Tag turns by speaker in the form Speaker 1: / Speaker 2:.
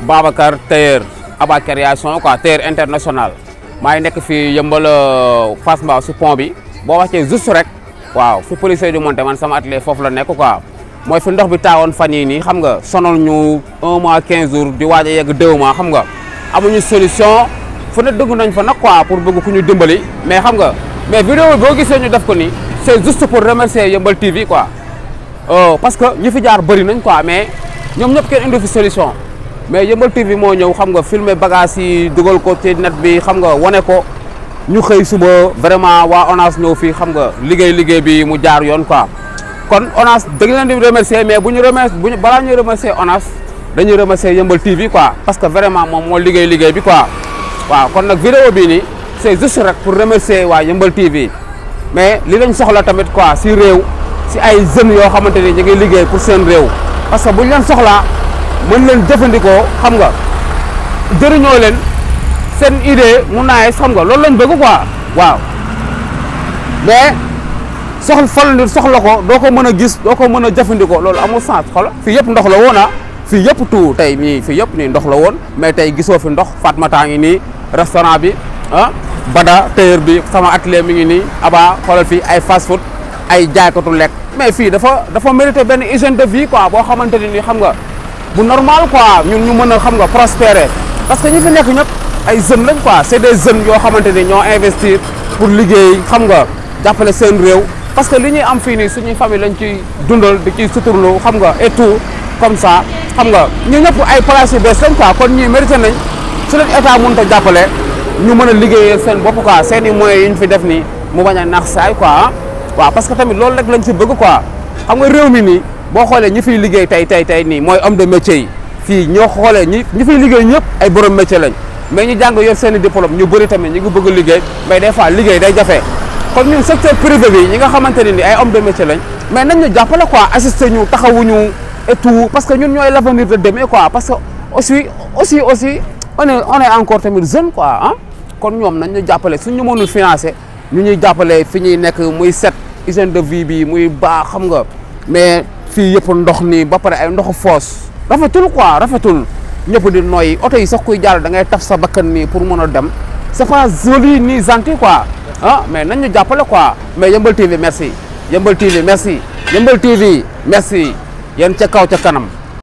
Speaker 1: Babacar tailleur Aba création quoi, tailleur international maa ngi nekk fii yëmbal Fass Mbao si pont bi boo wàccee juste rek waaw fi policier di monté man sama atelier foofu la nekk quoi mooy fi ndox bi taawoon fan yii nii xam nga sonal ñu 1 mois 15 jours di waaj a yegg 2 mois xam nga amuñu solution fu ne dëgg nañ fa nag quoi pour bëgg ku ñu dimbali mais xam nga mais vidéo boo gisee ñu def ko nii c'est juste pour remercier Yeumbeul TV quoi parce que ñi fi jaar bëri nañ quoi mais ñoom ñëpp kenn indi fi solution mais Yeumbeul TV moo ñëw xam nga filmer bagage yi dugal ko ci net bi xam nga wane ko ñu xëy suba vraiment waa ONAS ñëw fii xam nga liggéey bi mu jaar yoon quoi kon ONAS dañ leen di remercier mais balaa ñuy remercier ONAS dañuy remercier Yeumbeul TV quoi parce que vraiment moom moo liggéey bi quoi waaw kon nag vidéo bii nii c'est juste rek pour remercier waa Yeumbeul TV mais li lañ soxla tamit quoi si réew si ay jeunes yoo xamante ni ñu ngi liggéey pour seen réew parce que buñ leen soxlaa mën leen jëfandikoo xam nga jëriñoo leen seen idée mu naay xam nga loolu lañ bëgg quoi waaw mais soxla ko doo ko mën a gis doo ko mën a jëfandikoo loolu amul sens xola fii yëpp ndox la woon fii yëpp tout tey nii fii yëpp nii ndox la woon mais tey gisoo fi ndox Fatmata ngi nii restaurant bi Bada tailleur bi sama atelier mi ngi nii Aba xoolal fii ay fast food ay jaaykatu lekk mais fii dafa mérité benn hygiène de vie quoi boo xamante ni xam nga bu normal quoi ñun ñu mën a xam nga prospérer parce que ñi fi nekk ñëpp ay jeunes lañ quoi c'est des jeunes yoo xamante ni ñoo investir pour liggéey xam nga jàppale seen réew parce que li ñuy am fii nii suñuy famille lañ ciy dundal di ciy suturlu xam nga et tout comme ça xam nga ñu ñëpp ay places yu bees lañ quoi kon ñii mérité nañ su leen état mënut a jàppale ñu mën a liggéeyal seen bopp quoi seen i moyens yi ñu fi def nii mu bañ a nax saay quoi waaw parce que tamit loolu rek lañ si bëgg quoi xam nga réew mi nii boo xoolee ñi fiy liggéey tey nii mooy homme de métier yi fii ñoo xoolee ñi fiy liggéey ñëpp ay borom métier lañ mais ñu jàng yor seen i diplôme ñu bëri tamit ñu ngi bëgg liggéey mais des fois liggéey day jafe kon ñun secteur privé bi ñi nga xamante ne ni ay homme de métier lañ mais nañ ñu jàppale quoi assister ñu taxawuñu et tout parce que ñun ñooy l'avenir de demain quoi parce que aussi on est encore tamit jeune quoi kon ñoom nañ ñu jàppale suñ ñu mënul financer ñu ñuy jàppale fi ñuy nekk muy set hygiène de vie bi muy baax xam nga mais fii yëpp ndox nii ba pare ay ndoxu foos rafetul quoi rafetul ñëpp di noyyi oto yi sax kuy jàll da ngay taf sa bakkan nii pour mën a dem c'est pas joli ni gentil quoi mais nañ ñu jàppale quoi mais Yeumbeul TV merci Yeumbeul TV merci Yeumbeul TV merci yéen ca kaw ca kanam